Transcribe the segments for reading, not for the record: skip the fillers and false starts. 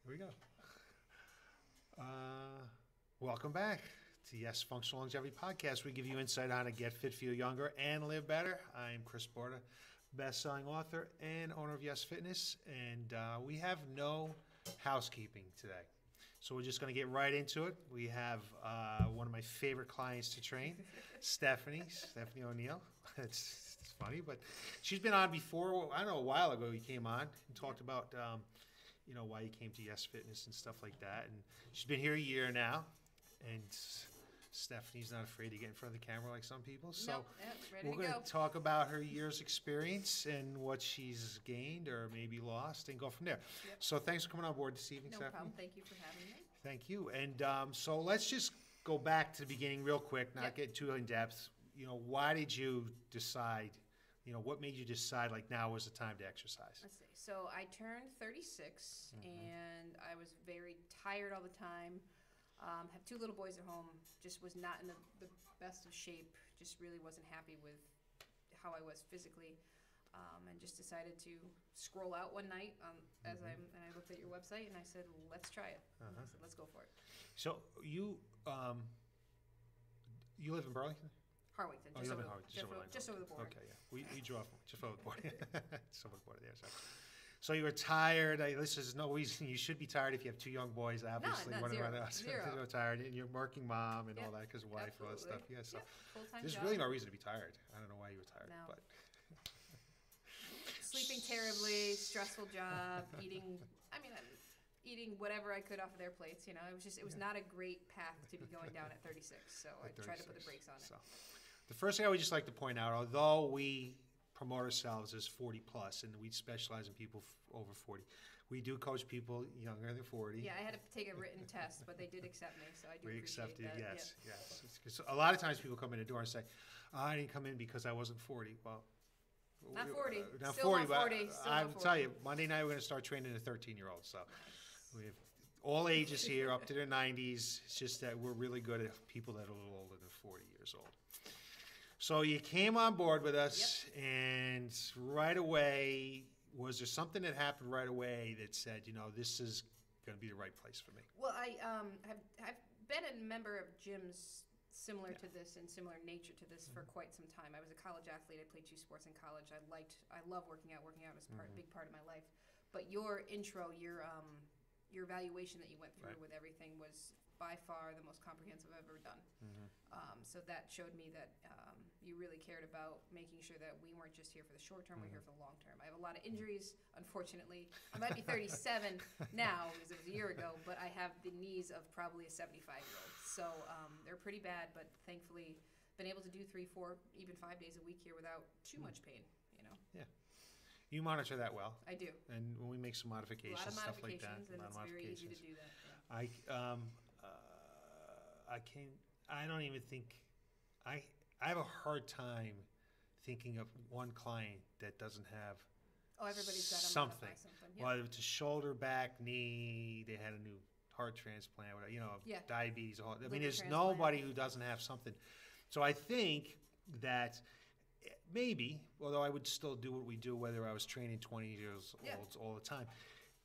Here we go. Welcome back to Y.E.S Functional Longevity Podcast. We give you insight on how to get fit, feel younger, and live better. I'm Chris Borda, best-selling author and owner of Y.E.S Fitness, and we have no housekeeping today. So we're just going to get right into it. We have one of my favorite clients to train, Stephanie O'Neill. It's funny, but she's been on before. I don't know, a while ago you came on and talked about why you came to Y.E.S Fitness and stuff like that. And she's been here a year now, and Stephanie's not afraid to get in front of the camera like some people. So we're going to talk about her year's experience and what she's gained or maybe lost and go from there. Yep. So thanks for coming on board this evening, Stephanie. No problem. Thank you for having me. Thank you. And so let's just go back to the beginning real quick, not get too in depth. Why did you decide, what made you decide like now was the time to exercise? Let's see. So I turned 36 and I was very tired all the time. Have two little boys at home, just was not in the best of shape, just really wasn't happy with how I was physically, and just decided to scroll out one night and I looked at your website and I said, let's try it. And I said, let's go for it. So you live in Burlington? Harwington, just over the border. Okay, yeah. We drove just over the border. Just over the border there. So you were tired. This is no reason you should be tired if you have two young boys, obviously. No, zero. You're tired, and you're a working mom and all that because wife, all that stuff. Yeah, so there's really no reason to be tired. I don't know why you were tired, but sleeping terribly, stressful job, eating whatever I could off of their plates. It was not a great path to be going down at 36. So I tried to put the brakes on it. So, the first thing I would just like to point out, although we promote ourselves as 40 plus, and we specialize in people over 40. We do coach people younger than 40. Yeah, I had to take a written test, but they did accept me, so I do appreciate that. Yes. Because a lot of times people come in the door and say, I didn't come in because I wasn't 40. Well, not 40. Not Still 40, not 40. but I will tell you, Monday night we're going to start training a 13-year-old. So we have all ages here, up to their 90s. It's just that we're really good at people that are a little older than 40 years old. So you came on board with us, and right away, was there something that happened right away that said, this is going to be the right place for me? Well, I've been a member of gyms similar to this and similar nature to this for quite some time. I was a college athlete. I played 2 sports in college. I love working out. Working out is a big part of my life. But your intro, your evaluation that you went through with everything was by far the most comprehensive I've ever done. So that showed me that you really cared about making sure that we weren't just here for the short term, we're here for the long term. I have a lot of injuries, unfortunately. I might be 37 now because it was a year ago, but I have the knees of probably a 75-year-old. So they're pretty bad, but thankfully been able to do 3, 4, even 5 days a week here without too much pain, Yeah. You monitor that well. I do. And when we make some modifications, stuff like that. And it's very easy to do that. Yeah. I don't even think, I have a hard time thinking of one client that doesn't have everybody's got something. Yeah. Well, it's a shoulder, back, knee, they had a new heart transplant, diabetes. There's nobody who doesn't have something. So I think that maybe, although I would still do what we do, whether I was training 20 years old all the time,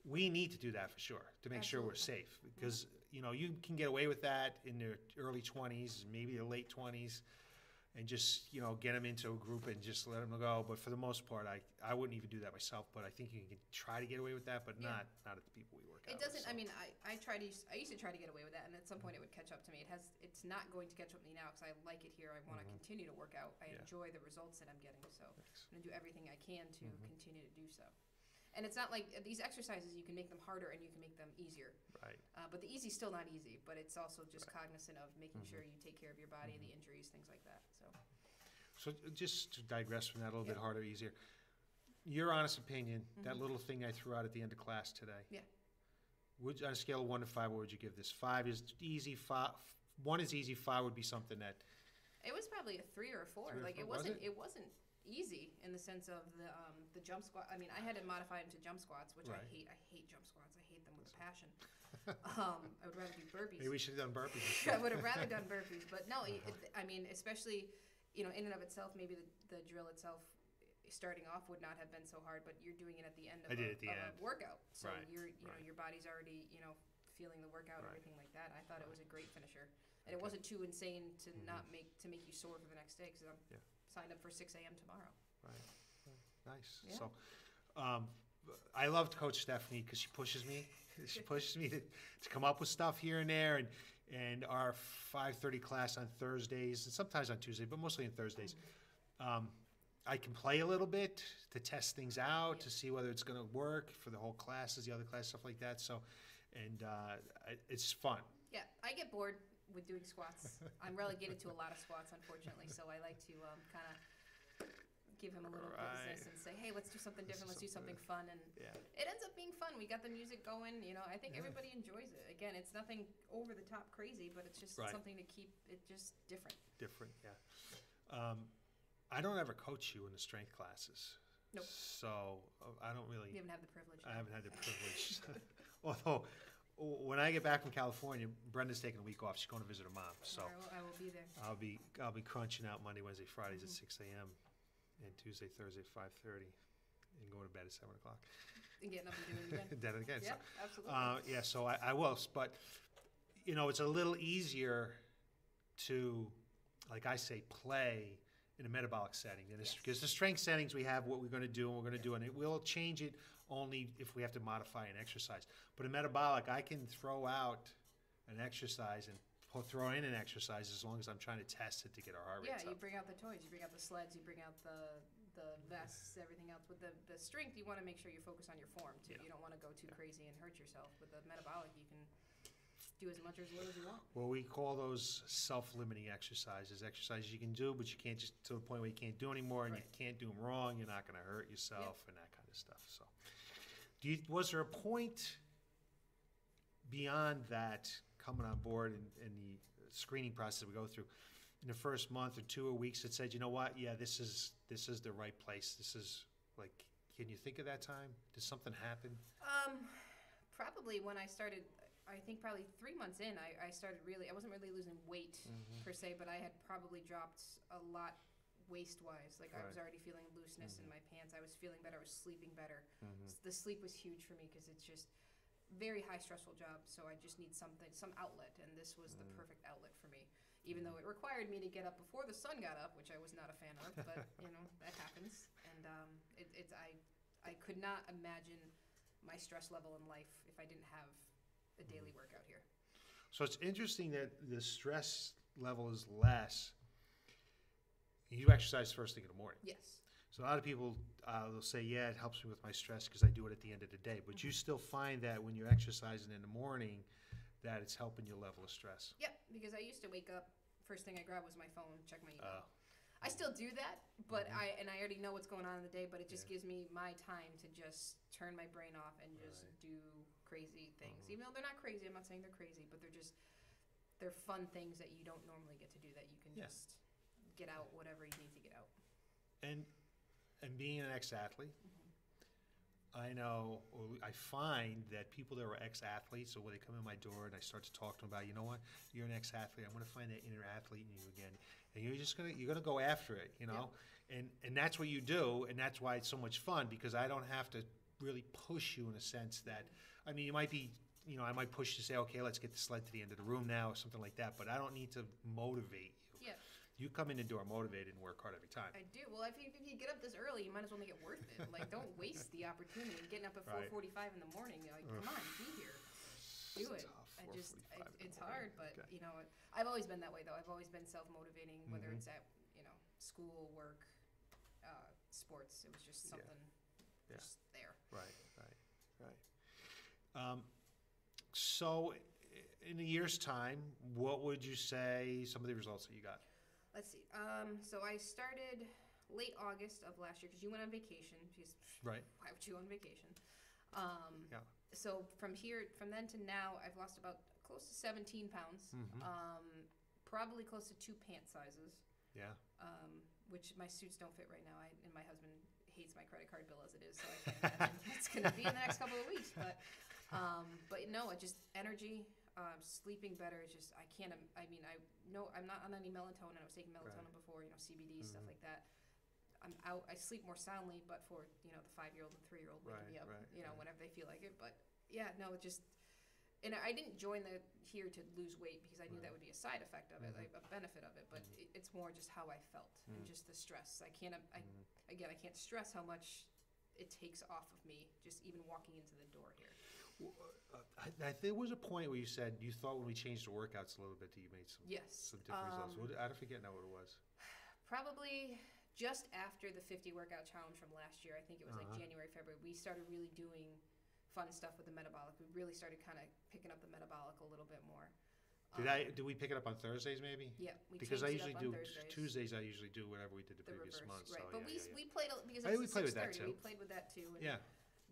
we need to do that for sure to make sure we're safe, because you can get away with that in their early 20s, maybe the late 20s, and just get them into a group and just let them go. But for the most part, I wouldn't even do that myself. But I think you can try to get away with that, but not at the people we work out with. It doesn't. So. I used to try to get away with that, and at some point it would catch up to me. It's not going to catch up to me now because I like it here. I want to continue to work out. I enjoy the results that I'm getting, so I'm going to do everything I can to continue to do so. And it's not like these exercises, you can make them harder and you can make them easier. Right. But the easy's still not easy, but it's also just cognizant of making sure you take care of your body, the injuries, things like that. So just to digress from that a little bit harder, easier, your honest opinion, that little thing I threw out at the end of class today. Yeah. On a scale of 1 to 5, what would you give this? 5 is easy. 1 is easy. 5 would be something that. It was probably a 3 or a 4. It wasn't easy in the sense of the jump squat. I mean, I had to modify them to jump squats, which I hate. I hate jump squats. I hate them with a passion. I would rather do burpees. Maybe we should have done burpees. I would have rather done burpees, but no. Especially, in and of itself, maybe the drill itself starting off would not have been so hard, but you're doing it at the end of, I did at the a end. workout. So Right, you're, right. your body's already, feeling the workout and Right. everything like that. I thought it was a great finisher. And it Okay. wasn't too insane to Mhm. not make you sore for the next day, because I'm Yeah. signed up for 6 a.m. tomorrow. Right. Nice. Yeah. So, I loved Coach Stephanie because she pushes me. She pushes me to come up with stuff here and there, and our 5:30 class on Thursdays, and sometimes on Tuesdays, but mostly on Thursdays. I can play a little bit to test things out, Yeah. to see whether it's going to work for the whole classes, the other class, stuff like that. So, and it's fun. Yeah, I get bored with doing squats. I'm relegated to a lot of squats, unfortunately, so I like to kind of give him a little Right. business and say, hey, let's do something This different, is let's do something fun, and Yeah. it ends up being fun. We got the music going, I think Yeah. everybody enjoys it. Again, it's nothing over the top crazy, but it's just Right. something to keep it just different. Different, yeah. I don't ever coach you in the strength classes. Nope. So I don't really. You haven't had the privilege. I haven't had the privilege. Although, when I get back from California, Brenda's taking a week off. She's going to visit her mom, so I will be there. I'll be crunching out Monday, Wednesday, Fridays at Mhm. 6 a.m. and Tuesday, Thursday at 5:30, and going to bed at 7 o'clock. And getting up and doing it again. Then again, Yeah, absolutely. yeah. So I will, but it's a little easier to, like I say, play in a metabolic setting. Yes. Because the strength settings, we have what we're going to do and we're going to do, and we'll change it only if we have to modify an exercise. But in metabolic, I can throw out an exercise and throw in an exercise as long as I'm trying to test it to get our heart Yeah, rates you up. bring out the toys, you bring out the sleds, you bring out the vests, everything else. With the strength, you want to make sure you focus on your form too. Yeah. You don't want to go too crazy and hurt yourself. With the metabolic, you can do as much or as little as you want. Well, we call those self-limiting exercises you can do, but you can't just to the point where you can't do anymore, and Right. you can't do them wrong. You're not going to hurt yourself and that kind of stuff. So, was there a point beyond that coming on board in the screening process we go through in the first month or 2 weeks that said, you know what, yeah, this is the right place. This is like, can you think of that time? Did something happen? Probably when I started, I think probably 3 months in, I started I wasn't really losing weight per se, but I had probably dropped a lot waist-wise. Like I was Right. already feeling looseness in my pants. I was feeling better. I was sleeping better. Mm-hmm. The sleep was huge for me because it's just very high stressful job. So I just need some outlet, and this was the perfect outlet for me. Even though it required me to get up before the sun got up, which I was not a fan of, but that happens. And I could not imagine my stress level in life if I didn't have a daily workout here. So it's interesting that the stress level is less. You exercise first thing in the morning. Yes. So a lot of people will say, yeah, it helps me with my stress because I do it at the end of the day. But you still find that when you're exercising in the morning, that it's helping your level of stress. Yep, because I used to wake up, first thing I grab was my phone, check my email. Oh. I still do that, but I already know what's going on in the day, but it just gives me my time to just turn my brain off and just do crazy things. Even though they're not crazy, I'm not saying they're crazy, but they're fun things that you don't normally get to do, that you can just get out whatever you need to get out. And being an ex-athlete, I know, or I find that people that are ex-athletes, so when they come in my door and I start to talk to them about, you know what, you're an ex-athlete, I'm going to find that inner athlete in you again, and you're gonna go after it, and that's what you do, and that's why it's so much fun, because I don't have to really push you in a sense that, I mean, you might be, I might push you to say, okay, let's get the sled to the end of the room now, or something like that, but I don't need to motivate you. Yeah. You come in the door motivated and work hard every time. I do. Well, if you get up this early, you might as well make it worth it. Like, don't waste the opportunity. Getting up at Right. 4:45 in the morning, like, come on, be here. Do it. Tough, It's 4:45 hard, but okay. I've always been that way though. I've always been self-motivating, whether Mhm. it's at school, work, sports. It was just Yeah. something just there. Right. So, in a year's time, what would you say some of the results that you got? Let's see. So I started late August of last year because you went on vacation. Because Right. why would you on vacation? Yeah. So from then to now, I've lost about close to 17 pounds. Probably close to 2 pant sizes. Yeah. Which my suits don't fit right now. And my husband hates my credit card bill as it is, so I can't imagine it's going to be in the next couple of weeks. But no, just energy, sleeping better. It's just I can't. I mean, I know I'm not on any melatonin. I was taking melatonin before, CBD stuff like that. I'm out. I sleep more soundly, but for the 5-year-old and 3-year-old waking me up, whenever they feel like it. But yeah, no, it just. And I didn't join here to lose weight because I knew that would be a side effect of it, like a benefit of it. But it's more just how I felt and just the stress. I can't stress how much it takes off of me just even walking into the door here. There was a point where you said you thought when we changed the workouts a little bit that you made some different results. I don't forget now what it was. Probably just after the 50 workout challenge from last year. I think it was like January, February. We started really doing fun stuff with the metabolic. We really started kind of picking up the metabolic a little bit more. Do we pick it up on Thursdays maybe? Yeah, because I usually do Thursdays. Tuesdays. I usually do whatever we did the previous month. Right, so but we played because we it's played with that too. We played with that too. And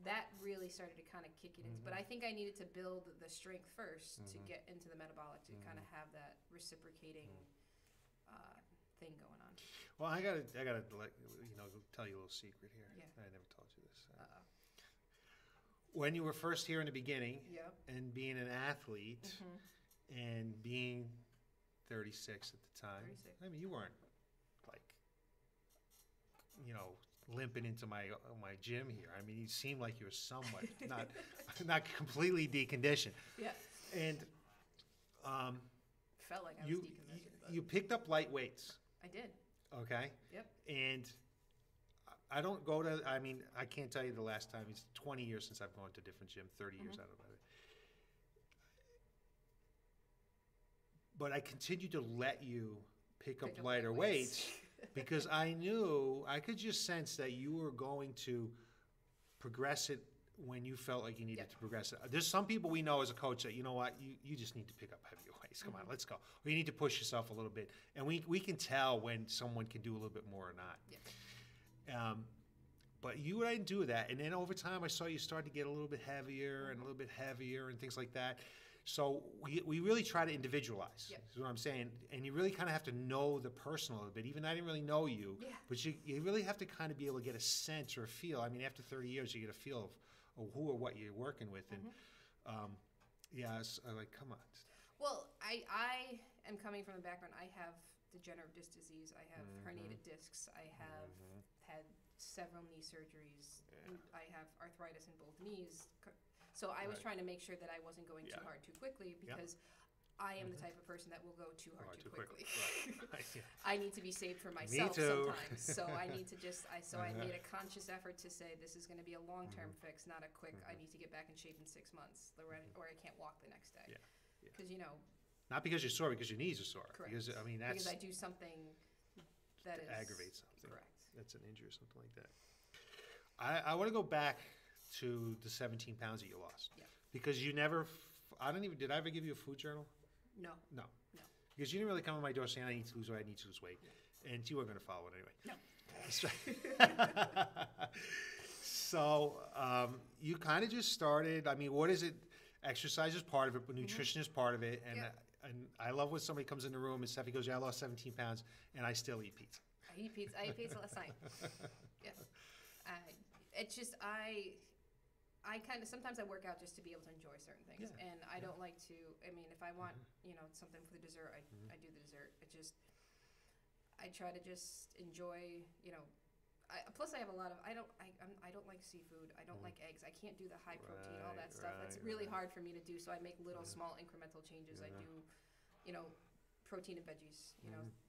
that really started to kind of kick it in. But I think I needed to build the strength first to get into the metabolic to kind of have that reciprocating thing going on. Well, I gotta tell you a little secret here. Yeah. I never told you this. When you were first here in the beginning, and being an athlete, and being 36 at the time, 36. I mean, you weren't like, limping into my gym here. I mean, you seemed like you were somewhat not completely deconditioned. Yeah. And felt like I was deconditioned. You picked up light weights. I did. Okay. Yep. And I don't go to, I mean, I can't tell you the last time. It's 20 years since I've gone to a different gym, 30 years out of it. But I continued to let you pick up lighter weights because I could just sense that you were going to progress it when you felt like you needed to progress it. There's some people we know as a coach that, you know what, you just need to pick up heavier weights. Come on, let's go. Or you need to push yourself a little bit. And we can tell when someone can do a little bit more or not. Yeah. But you didn't do that. And then over time, I saw you start to get a little bit heavier and a little bit heavier and things like that. So we really try to individualize, is what I'm saying. And you really kind of have to know the person a little bit. Even I didn't really know you, but you really have to kind of be able to get a sense or a feel. I mean, after 30 years, you get a feel of who or what you're working with. And come on. Well, I am coming from a background. I have degenerative disc disease. I have herniated discs. I have had several knee surgeries. I have arthritis in both knees. So I was trying to make sure that I wasn't going too hard too quickly because I am the type of person that will go too hard too quickly. I need to be saved for myself sometimes. So I need to I made a conscious effort to say this is going to be a long-term fix, not a quick, I need to get back in shape in 6 months or I can't walk the next day. Because, not because you're sore, because your knees are sore. Correct. Because, I mean, that's... Because I do something that aggravates something. Correct. That's an injury or something like that. I want to go back to the 17 pounds that you lost. Yeah. Because you never... did I ever give you a food journal? No. Because you didn't really come to my door saying, I need to lose weight, Yeah. And you weren't going to follow it anyway. No. So you kind of just started, I mean, what is it? Exercise is part of it, but nutrition is part of it. And I love when somebody comes in the room and Steffi goes, I lost 17 pounds and I still eat pizza. I ate pizza last night. Yes. It's just, I kind of, sometimes I work out just to be able to enjoy certain things. Yeah. And I don't like to, I mean, if I want, something for the dessert, I do the dessert. I try to just enjoy, plus I have a lot of, I don't like seafood. I don't like eggs. I can't do the high protein, all that stuff. That's really hard for me to do. So I make little small incremental changes. I do, protein and veggies,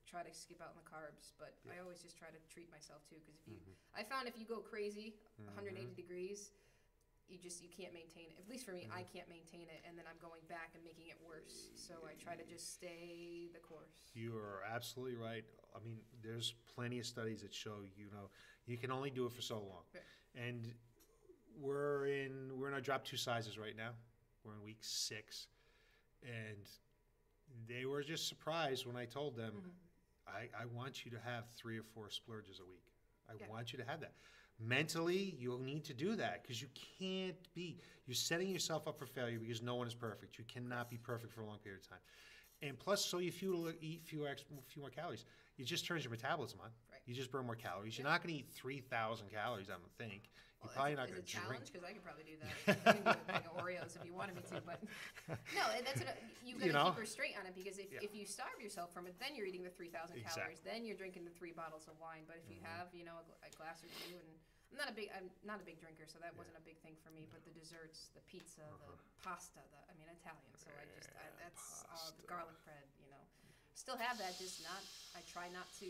try to skip out on the carbs, but I always just try to treat myself too. Because I found if you go crazy, 180 degrees, you can't maintain it. At least for me, I can't maintain it, and then I'm going back and making it worse. So I try to just stay the course. You are absolutely right. I mean, there's plenty of studies that show, you can only do it for so long. Right. And we're in our drop 2 sizes right now. We're in week 6. And they were just surprised when I told them, I want you to have 3 or 4 splurges a week. I want you to have that. Mentally, you'll need to do that because you're setting yourself up for failure because no one is perfect. You cannot be perfect for a long period of time. And plus, so you eat few more calories. It just turns your metabolism on. Right. You just burn more calories. You're not going to eat 3,000 calories, I don't think. You're probably not going to drink. It's a challenge because I could probably do that. I can do a bag of Oreos if you wanted me to, but no, that's what you got to keep her straight on it, because if you starve yourself from it, then you're eating the 3,000 calories, then you're drinking the 3 bottles of wine. But if you have, a glass or two, and I'm not a big drinker, so that wasn't a big thing for me. But the desserts, the pizza, the pasta, Italian, so that's all the garlic bread, Still have that, just not. I try not to,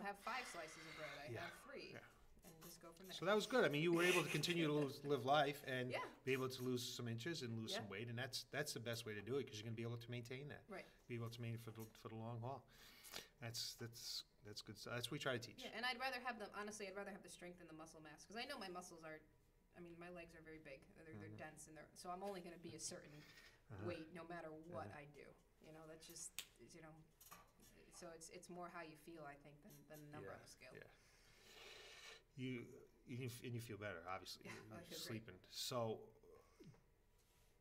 have 5 slices of bread. I have 3. Yeah. And just go from there. So that was good. I mean, you were able to continue to live life and be able to lose some inches and lose some weight, and that's the best way to do it, because you're going to be able to maintain that. Right. Be able to maintain it for the long haul. That's good stuff. That's what we try to teach. Yeah, and I'd rather have the strength and the muscle mass, because I know my muscles are. I mean, my legs are very big. They're dense, and so I'm only going to be a certain weight no matter what I do. That's just So it's more how you feel, I think, than the number on the scale. Yeah. You feel better, obviously. Yeah, You're sleeping. Great. So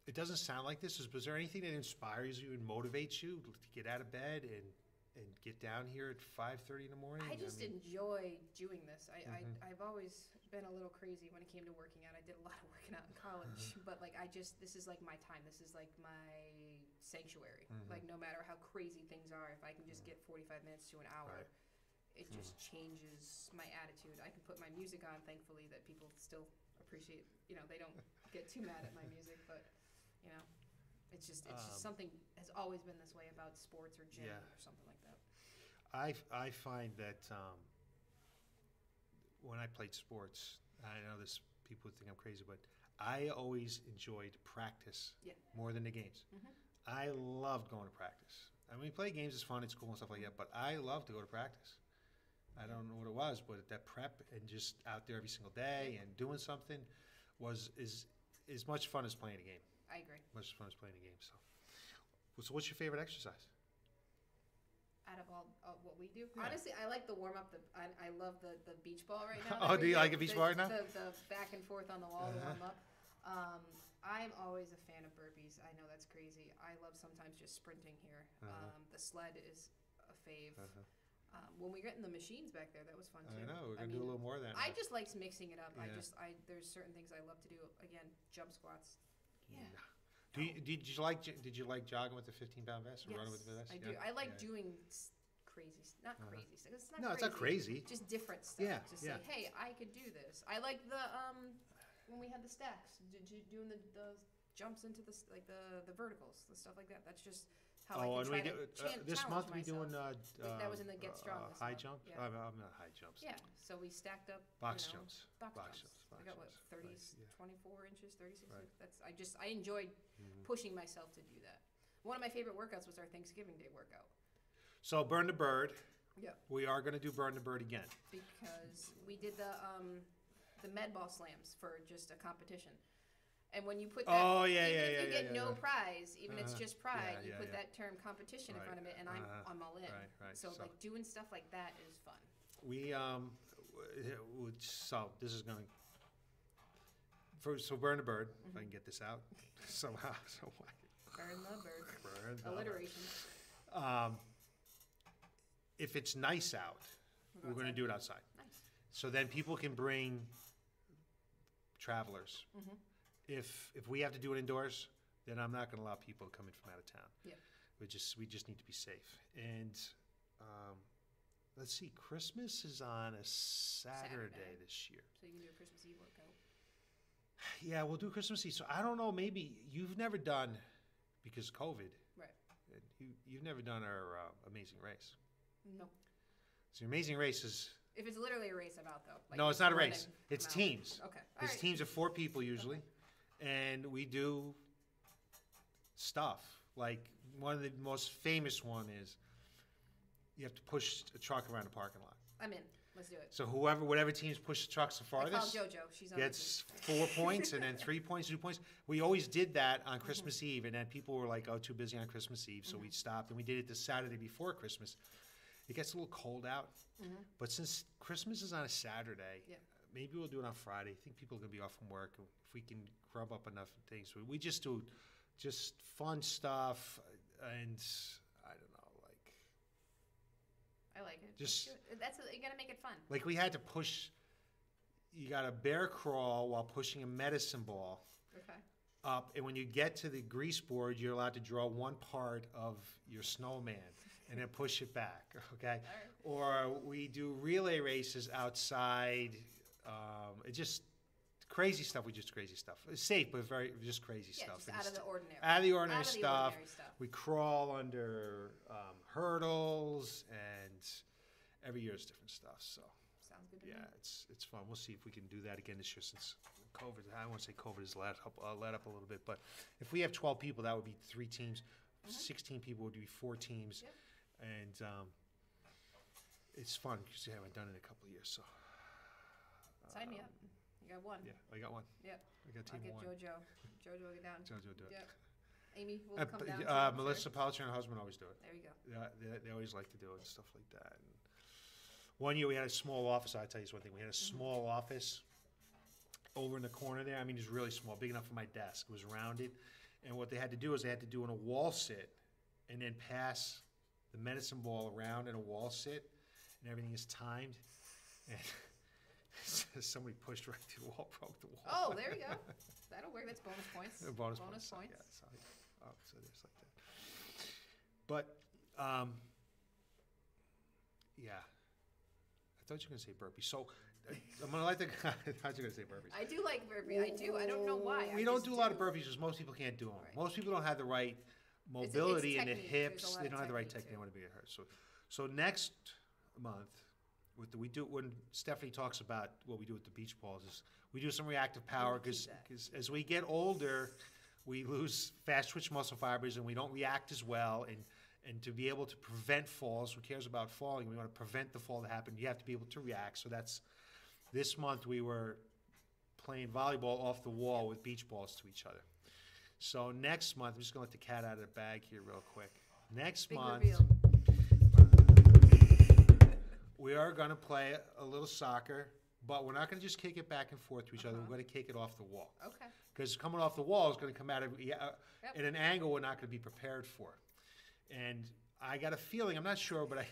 it doesn't sound like this. Was there anything that inspires you and motivates you to get out of bed and get down here at 5:30 in the morning? I just enjoy doing this. I've always been a little crazy when it came to working out. I did a lot of working out in college, but this is like my time. This is like my sanctuary. Like, no matter how crazy things are, if I can just get 45 minutes to an hour, it just changes my attitude. I can put my music on, thankfully, that people still appreciate. They don't get too mad at my music, but it's just something has always been this way about sports or gym or something like that. I find that when I played sports, I know this people think I'm crazy, but I always enjoyed practice more than the games. I loved going to practice. I mean, play games is fun, it's cool and stuff like that, but I love to go to practice. I don't know what it was, but that prep and just out there every single day and doing something is as much fun as playing a game. I agree. Much fun as playing a game. So what's your favorite exercise? Out of all what we do, honestly, I like the warm up. I love the beach ball right now. Oh, do you like a beach ball right now? The back and forth on the wall to warm up. I'm always a fan of burpees. I know that's crazy. I love sometimes just sprinting here. The sled is a fave. When we get in the machines back there, that was fun too. I know, we're going to do a little more of that. I just like mixing it up. Yeah. There's certain things I love to do. Again, jump squats. Yeah. Did you like jogging with the 15-pound vest or running with the vest? I do. I like doing crazy, not crazy stuff. It's not it's not crazy. Just different stuff. Yeah. Just say, hey, I could do this. I like the when we had the stacks, doing the jumps into the verticals, the stuff like that. That's just how I can try to this month we doing that was in the Get Strong high jump. Yeah. I'm not high jumps. Yeah, so we stacked up box jumps. Box jumps. I got 24 inches, 36. Right. I enjoyed pushing myself to do that. One of my favorite workouts was our Thanksgiving Day workout. So Burn the Bird. Yeah. We are going to do Burn the Bird again because we did the med ball slams for just a competition. And when you put that, if you get no prize, even it's just pride, you put that term competition in front of it, and I'm all in. Right. So like doing stuff like that is fun. We so this is going so Burn the Bird. If I can get this out somehow. Burn the bird. Alliteration. If it's nice out, we're going to do it outside. Nice. So then people can bring travelers. If we have to do it indoors, then I'm not going to allow people to come in from out of town. Yeah. We just need to be safe. And let's see, Christmas is on a Saturday this year. So you can do a Christmas Eve workout. Yeah, we'll do Christmas Eve. So I don't know. Maybe you've never done, because of COVID. Right. You've never done our Amazing Race. No. So your Amazing Race is. If it's literally a race, I'm out though. Like no, it's not a race. It's teams. Okay. It's teams of 4 people usually. And we do stuff. Like one of the most famous one is you have to push a truck around a parking lot. I'm in. Let's do it. So whatever teams push the trucks the farthest JoJo. She's on gets 4 points, and then 3 points, 2 points. We always did that on Christmas Eve, and then people were like, "Oh, too busy on Christmas Eve," so we stopped, and we did it the Saturday before Christmas. It gets a little cold out, but since Christmas is on a Saturday, maybe we'll do it on Friday. I think people are going to be off from work. If we can grub up enough things, we just do just fun stuff, and I don't know, like. I like it. Just you got to make it fun. Like we had to push. You got a bear crawl while pushing a medicine ball. Okay. up, and when you get to the grease board, you're allowed to draw one part of your snowman and then push it back, okay? Or we do relay races outside. It's just crazy stuff. We just crazy stuff. It's safe, but just crazy stuff. Just out of the ordinary. Out of the ordinary Out of the stuff. ordinary stuff. We crawl under hurdles, and every year is different stuff. So Sounds good to me. yeah, it's fun. We'll see if we can do that again this year since COVID. I want to say COVID has let up a little bit, but if we have 12 people, that would be 3 teams. 16 people would be 4 teams, and it's fun because I haven't done it in a couple of years. So sign me up. You got one. Yeah, I got one. Yep. I got team I'll get one. JoJo will get down. JoJo do it. Yep. Amy will come down. Melissa Pollicher and her husband always do it. There you go. Yeah, they always like to do it and stuff like that. And one year we had a small office. I'll tell you one thing. We had a small office over in the corner there. I mean, it's really small, big enough for my desk. It was rounded. And what they had to do is they had to do in a wall sit and then pass the medicine ball around in a wall sit, and everything is timed. And somebody pushed right through the wall, broke the wall. Oh, there you go. That'll work. That's bonus points. Bonus points. Yeah, so there's like that. But, yeah. I thought you were going to say burpee. So, I'm going to like the I thought you were going to say burpees. I do like burpee. I do. I don't know why. We don't do a lot of burpees because most people can't do them. Right. Most people don't have the right mobility in the technique. hips. They don't have the right technique. They want to be hurt. So next month, we do when Stephanie talks about what we do with the beach balls is we do some reactive power because as we get older, we lose fast twitch muscle fibers and we don't react as well. And to be able to prevent falls, who cares about falling? We want to prevent the fall to happen. You have to be able to react. So that's this month we were playing volleyball off the wall with beach balls to each other. So next month, I'm just going to let the cat out of the bag here real quick. Next month, we are going to play a little soccer, but we're not going to just kick it back and forth to each other. We're going to kick it off the wall. Okay. Because coming off the wall is going to come out at an angle we're not going to be prepared for. And I got a feeling, I'm not sure, but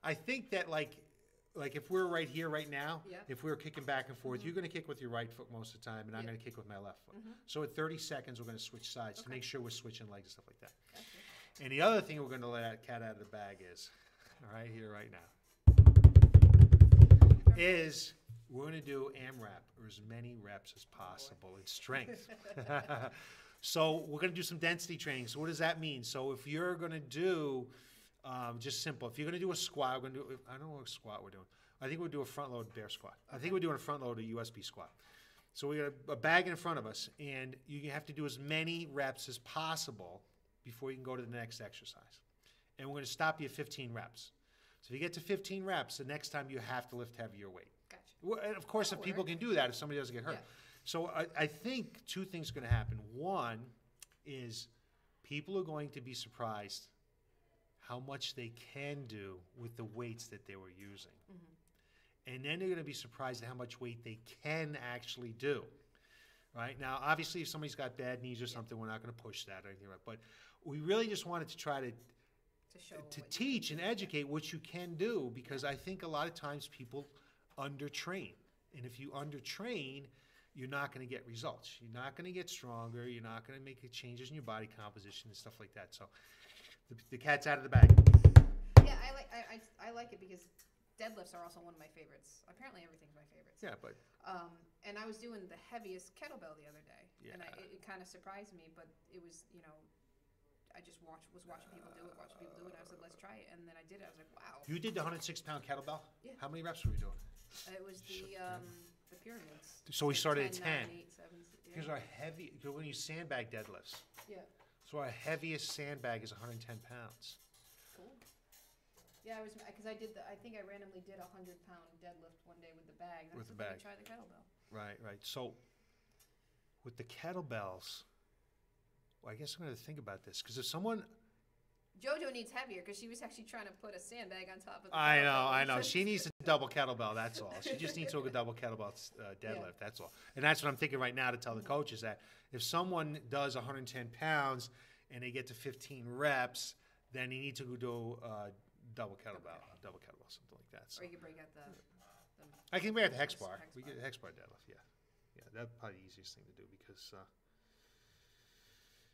I think that like if we're right here right now, if we're kicking back and forth, you're going to kick with your right foot most of the time, and I'm going to kick with my left foot. So at 30 seconds, we're going to switch sides to make sure we're switching legs and stuff like that. Gotcha. And the other thing we're going to let that cat out of the bag is, right here, right now, is we're going to do AMRAP, or as many reps as possible in strength. So we're going to do some density training. So what does that mean? So if you're going to do just simple. If you're going to do a squat, we're going to do, I don't know what squat we're doing. I think we'll do a front load bear squat. I think we're doing a front load USB squat. So we got a bag in front of us, and you have to do as many reps as possible before you can go to the next exercise. And we're going to stop you at 15 reps. So if you get to 15 reps, the next time you have to lift heavier weight. Gotcha. Well, and of course, if people can do that, if somebody doesn't get hurt. Yeah. So I think 2 things are going to happen. One is people are going to be surprised how much they can do with the weights that they were using. And then they're going to be surprised at how much weight they can actually do. Right? Now, obviously, if somebody's got bad knees or something, we're not going to push that or anything like that. But we really just wanted to try to teach and educate what you can do, because I think a lot of times people undertrain. And if you undertrain, you're not going to get results. You're not going to get stronger. You're not going to make changes in your body composition and stuff like that. So the cat's out of the bag. Yeah, I like it because deadlifts are also one of my favorites. Apparently, everything's my favorites. Yeah, but and I was doing the heaviest kettlebell the other day, yeah. And it kind of surprised me, but it was I just was watching people do it, and I said, let's try it, and then I did it. I was like, wow. You did the 106-pound kettlebell? Yeah. How many reps were you doing? It was the pyramids. So we started at 10. 9, 8, 7. Because our heavy, we're going to use sandbag deadlifts. Yeah. So our heaviest sandbag is 110 pounds. Cool. Yeah, because I think I randomly did a 100-pound deadlift one day with the bag. With the bag. Try the kettlebell. Right. So with the kettlebells, well, I guess I'm going to think about this, because if someone... JoJo needs heavier because she was actually trying to put a sandbag on top of the I know. She needs a double kettlebell, that's all. She just needs to do a double kettlebell deadlift, that's all. And that's what I'm thinking right now to tell the coaches, that if someone does 110 pounds and they get to 15 reps, then you need to do double kettlebell, something like that. So. Or you can break out the I can break out the hex bar. We get a hex bar deadlift, yeah. Yeah, that's probably the easiest thing to do, because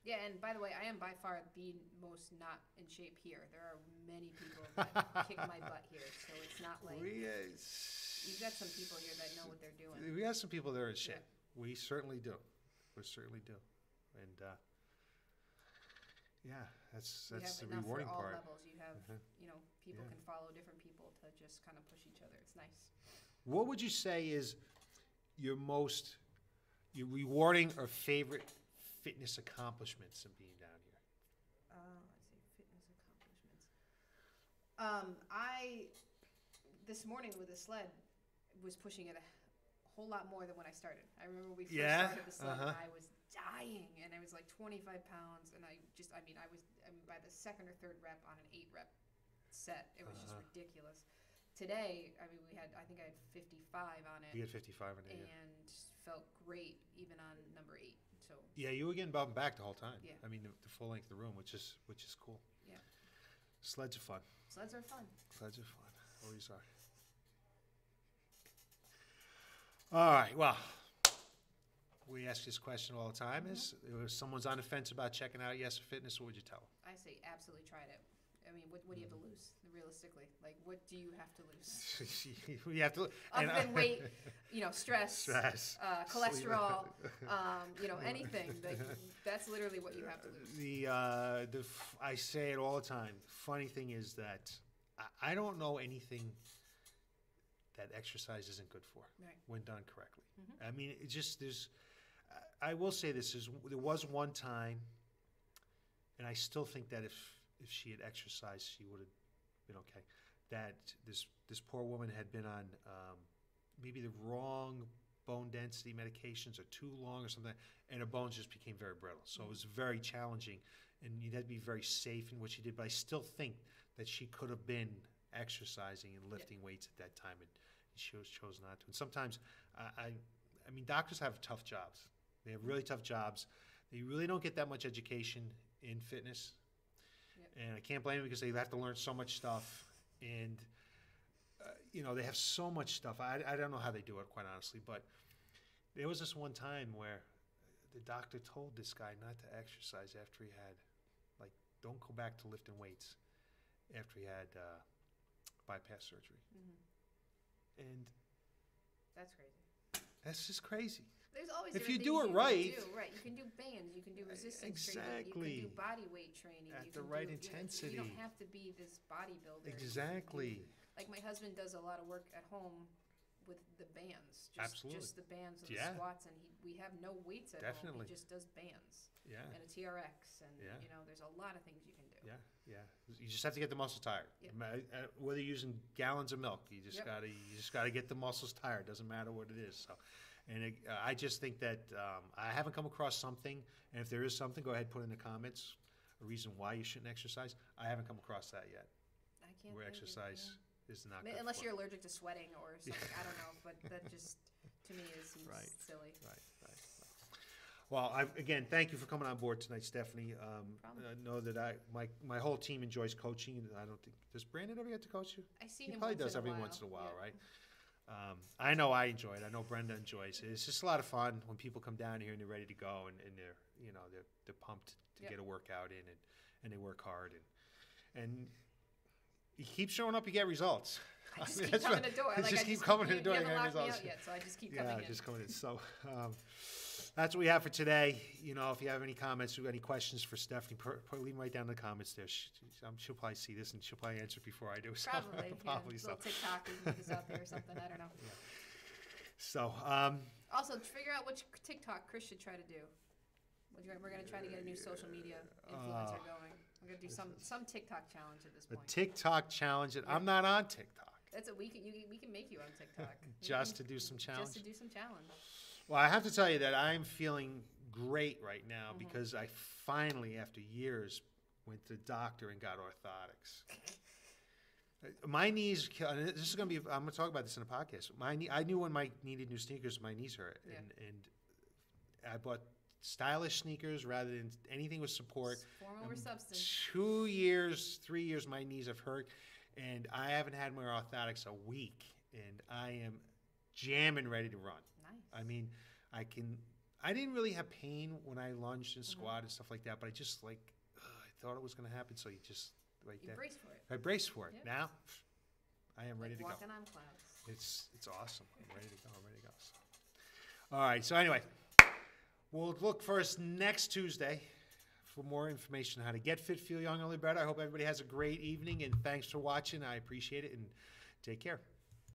Yeah, and by the way, I am by far the most not in shape here. There are many people that kick my butt here, so it's not like you've got some people here that know what they're doing. We got some people that are in shape. Yeah. We certainly do. We certainly do. And yeah, that's the rewarding for all part. levels. You have people can follow different people to just kind of push each other. It's nice. What would you say is your rewarding or favorite fitness accomplishments in being down here? Let's see, fitness accomplishments. This morning with the sled was pushing it a whole lot more than when I started. I remember when we first started the sled, and I was dying, and I was like 25 pounds, and by the second or third rep on an 8-rep set, it was just ridiculous. Today, I think I had 55 on it. You had 55 on it, and felt great even on number 8. So yeah, you were getting bobbing back the whole time. Yeah. I mean, the full length of the room, which is cool. Yeah. Sleds are fun. Sleds are fun. Sleds are fun. Always are. All right. Well, we ask this question all the time: is if someone's on the fence about checking out Y.E.S Fitness, what would you tell them? I say absolutely try it. I mean, what do you have to lose, realistically? Like, what do you have to lose? You have to, other than weight, stress, cholesterol, anything. That's literally what you have to lose. I say it all the time. Funny thing is that I don't know anything that exercise isn't good for when done correctly. I mean, it just I will say this there was one time, and I still think that if she had exercised, she would have been okay. That this poor woman had been on maybe the wrong bone density medications or too long or something, and her bones just became very brittle. So it was very challenging, and you had to be very safe in what she did. But I still think that she could have been exercising and lifting weights at that time, and she chose not to. And sometimes, I mean, doctors have tough jobs. They have really tough jobs. They really don't get that much education in fitness. And I can't blame them because they have to learn so much stuff, and they have so much stuff. I don't know how they do it, quite honestly, but there was this one time where the doctor told this guy not to exercise after he had, don't go back to lifting weights after he had bypass surgery. And that's crazy. That's just crazy. There's always if you do it right. You can do bands, you can do resistance exactly. training, you can do body weight training. At the right intensity. You don't have to be this bodybuilder. Exactly. Like my husband does a lot of work at home with the bands. Absolutely. Just the bands and the squats, and we have no weights at home. He just does bands. Yeah. And a TRX, and there's a lot of things you can do. Yeah. You just have to get the muscles tired. Yeah. Whether you're using gallons of milk, you just gotta get the muscles tired. Doesn't matter what it is. So. And I just think that I haven't come across something, and if there is something, go ahead and put in the comments a reason why you shouldn't exercise. I haven't come across that yet. I can't. Where exercise is not good unless for you're allergic to sweating or something. I don't know, but that just to me seems silly. Right. Well, again, thank you for coming on board tonight, Stephanie. I know that my whole team enjoys coaching, and I don't think does Brandon ever get to coach you? I see he him. Probably does every once in a while, right? I know I enjoy it. I know Brenda enjoys it. It's just a lot of fun when people come down here and they're ready to go, and they're pumped to get a workout in, and they work hard, and you keep showing up, you get results. I just keep coming to the door. Just keep coming to the door. You haven't locked me out yet, so I just keep coming in. Yeah, just coming in. So that's what we have for today. If you have any comments or any questions for Stephanie, leave them right down in the comments there. She'll probably see this, and she'll probably answer before I do. So. Probably so. Little TikTok is out there or something. I don't know. Yeah. So. Also, figure out which TikTok Chris should try to do. We're going to try to get a new social media influencer going. We're going to do some TikTok challenge at this point. A TikTok challenge. I'm not on TikTok. That's we can make you on TikTok. To do some challenge. Just to do some challenge. Well, I have to tell you that I'm feeling great right now because I finally, after years, went to the doctor and got orthotics. My knees. This is going to be. I'm going to talk about this in a podcast. I knew when I needed new sneakers, my knees hurt, and I bought stylish sneakers rather than anything with support. Form over substance. 2 years, 3 years, my knees have hurt, and I haven't had my orthotics a week, and I am jamming ready to run. Nice. I mean, I didn't really have pain when I lunged and squat and stuff like that, but I just I thought it was going to happen, so you just You braced for it. I braced for it. Yep. Now, I am ready to go. Walking on clouds. It's awesome. I'm ready to go. So. All right. So anyway, we'll look for us next Tuesday for more information on how to get fit, feel young, and live better. I hope everybody has a great evening, and thanks for watching. I appreciate it, and take care.